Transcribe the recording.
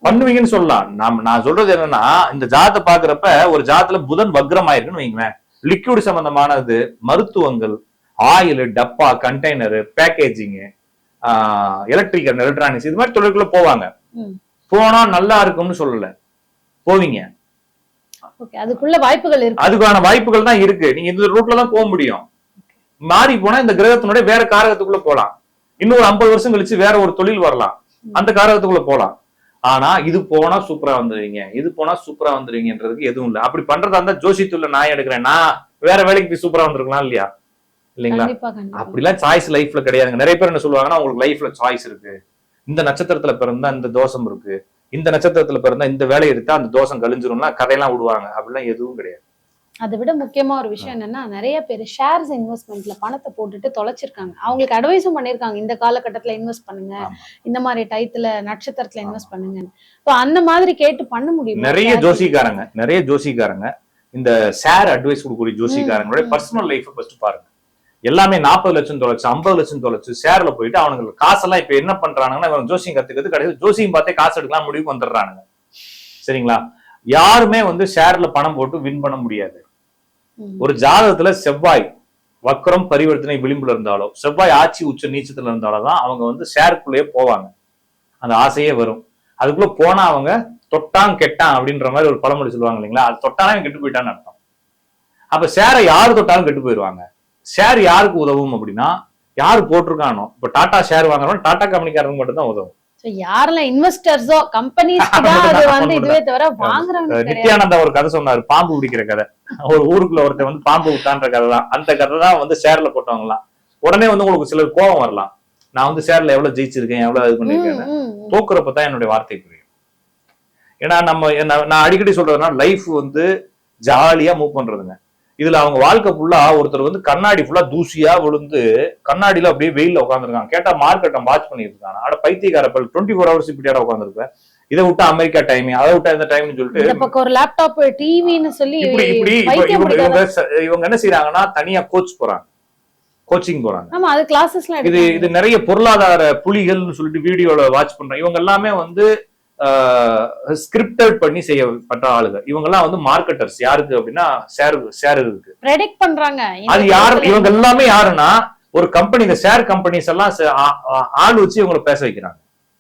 பண்ணுவீங்கன்னு சொல்லலாம். நான் சொல்றது என்னன்னா, இந்த ஜாதத்தை பாக்குறப்ப ஒரு ஜாதத்துல புதன் வக்ரம் ஆயிருக்குன்னு வைங்களேன், லிக்விட் சம்பந்தமானது, மருத்துவங்கள், ஆயில், டப்பா, கண்டெய்னர், பேக்கேஜிங், எலக்ட்ரிக்கல், எலக்ட்ரானிக்ஸ், இது மாதிரி தொழிலுக்குள்ள போவாங்க. போனா நல்லா இருக்கும்னு சொல்லல, போவீங்க. அதுக்குள்ள வாய்ப்புகள் இருக்கு, அதுக்கான வாய்ப்புகள் தான் இருக்கு. நீங்க இந்த ரூட்ல தான் போக முடியும். மாறி போனா இந்த கிரகத்தினுடைய வேற காரகத்துக்குள்ள போலாம். இன்னொரு 50 வருஷம் கழிச்சு வேற ஒரு தொழில் வரலாம், அந்த காரகத்துக்குள்ள போலாம். ஆனா இது போனா சூப்பரா வந்துருவீங்க, இது போனா சூப்பரா வந்துருவீங்கன்றதுக்கு எதுவும் இல்லை. அப்படி பண்றதா இருந்தா ஜோசியத்துல நான் எடுக்கிறேன், நான் வேற வேலைக்கு போய் சூப்பரா வந்துருக்கலாம் இல்லையா? இல்லைங்களா? அப்படிலாம் சாய்ஸ் லைஃப்ல கிடையாதுங்க. நிறைய பேர் என்ன சொல்லுவாங்கன்னா, உங்களுக்கு லைஃப்ல சாய்ஸ் இருக்கு, இந்த நட்சத்திரத்துல பிறந்தா இந்த தோஷம் இருக்கு, இந்த நட்சத்திரத்துல பிறந்தா இந்த வேலையை எடுத்தா அந்த தோஷம் கழிஞ்சிரும்னா கதையெல்லாம் விடுவாங்க. அப்படிலாம் எதுவும் கிடையாது. அதை விட முக்கியமா ஒரு விஷயம் என்னன்னா, நிறைய பேர் ஷேர்ஸ் இன்வெஸ்ட்மெண்ட்ல பணத்தை போட்டுட்டு தொலைச்சிருக்காங்க. அவங்களுக்கு அட்வைஸும் பண்ணிருக்காங்க, இந்த காலகட்டத்துல இன்வெஸ்ட் பண்ணுங்க, இந்த மாதிரி டயத்துல நட்சத்திரத்துல இன்வெஸ்ட் பண்ணுங்க. அந்த மாதிரி கேட்டு பண்ண முடியும். நிறைய ஜோசிக்காரங்க இந்த ஷேர் அட்வைஸ் கொடுக்கக்கூடிய ஜோசிக்காரங்களுடைய பர்சனல் லைஃப் ஃபர்ஸ்ட் பாருங்க. எல்லாமே 40 லட்சம் தொலைச்சு, 50 லட்சம் தொலைச்சு ஷேர்ல போயிட்டு அவனுக்கு காசெல்லாம் இப்ப என்ன பண்றானுங்கன்னா, இவன் ஜோசியம் கத்துக்கிறது கிடையாது, ஜோசியம் பார்த்தே காசு எடுக்கலாம் முடிவுக்கு வந்துடுறானுங்க. சரிங்களா? யாருமே ஷேர்ல பணம் போட்டு வின் பண்ண முடியாது. ஒரு ஜாதகத்துல செவ்வாய் வக்ரம் பரிவர்த்தனை விளிம்புல இருந்தாலோ, செவ்வாய் ஆட்சி உச்ச நீச்சத்துல இருந்தால்தான் அவங்க ஷேருக்குள்ளேயே போவாங்க. அந்த ஆசையே வரும். அதுக்குள்ள போனா அவங்க தொட்டான் கெட்டான் அப்படின்ற மாதிரி ஒரு பழமொழி சொல்லுவாங்க இல்லைங்களா? அது தொட்டானே கெட்டு போயிட்டான்னு அர்த்தம். அப்ப ஷேரை யாரு தொட்டாலும் கெட்டு போயிடுவாங்க. ஷேர் யாருக்கு உதவும் அப்படின்னா, யாரு போட்டிருக்கானோ. இப்ப டாடா ஷேர் வாங்குறோம், டாடா கம்பெனிக்காரங்க மட்டும் தான் உதவும். யாரெல்லாம் இன்வெஸ்டர்ஸோ கம்பெனிஸ்க்கு தான் இதுவே தவிர வாங்குறவங்க. நித்யானந்தா ஒரு கதை சொன்னாரு, பாம்பு பிடிக்கிற கதை. ஒரு ஊருக்குள்ள ஒருத்தர் பாம்பு விட்டான்ற கதை தான். அந்த கதை தான் ஷேர்ல போட்டவங்கலாம். உடனே உங்களுக்கு சிலர் கோபம் வரலாம், நான் ஷேர்ல எவ்வளவு ஜெயிச்சிருக்கேன், எவ்வளவு இது பண்ணிருக்கேன். தோக்குறப்பதான் என்னுடைய வார்த்தை புரியும். ஏன்னா நான் அடிக்கடி சொல்றதுன்னா, லைஃப் ஜாலியா மூவ் பண்றதுங்க. இதுல அவங்க வாழ்க்கை ஃபுல்லா ஒருத்தர் கண்ணாடி ஃபுல்லா தூசியா விழுந்து கண்ணாடியில அப்படியே வெயில்ல உட்காந்துருக்காங்க. கேட்டா மார்க்கெட்டை வாட்ச் பண்ணிட்டு இருக்காங்க. ஆனா பைத்தியக்காரப்பல் 24 hours இப்படியா உட்காந்துருப்பேன். இதை விட்டா அமெரிக்கா டைம், அதை விட்டா இந்த டைம்னு சொல்லிட்டு ஒரு லேப்டாப் டிவின்னு சொல்லி இவங்க என்ன செய்யறாங்கன்னா, தனியா கோச் போறாங்க, கோச்சிங் போறாங்க. ஆமா, அது கிளாसेसலாம் இது நிறைய பொருளாதார புலிகள்னு சொல்லிட்டு வீடியோல வாட்ச் பண்றாங்க. இவங்க எல்லாமே ஸ்கிரிப்டட் பண்ணி செய்யப்பட்ட ஆளுங்க. இவங்க எல்லாம் மார்க்கெட்டர்ஸ். யாருக்கு அப்படின்னா, ஷேர் இருக்கு பிரெடிக்ட் பண்றாங்க. அது யாரு? இவங்க எல்லாமே யாருன்னா, ஒரு கம்பெனி, இந்த ஷேர் கம்பெனிஸ் எல்லாம் ஆள் வச்சு இவங்களை பேச வைக்கிறாங்க.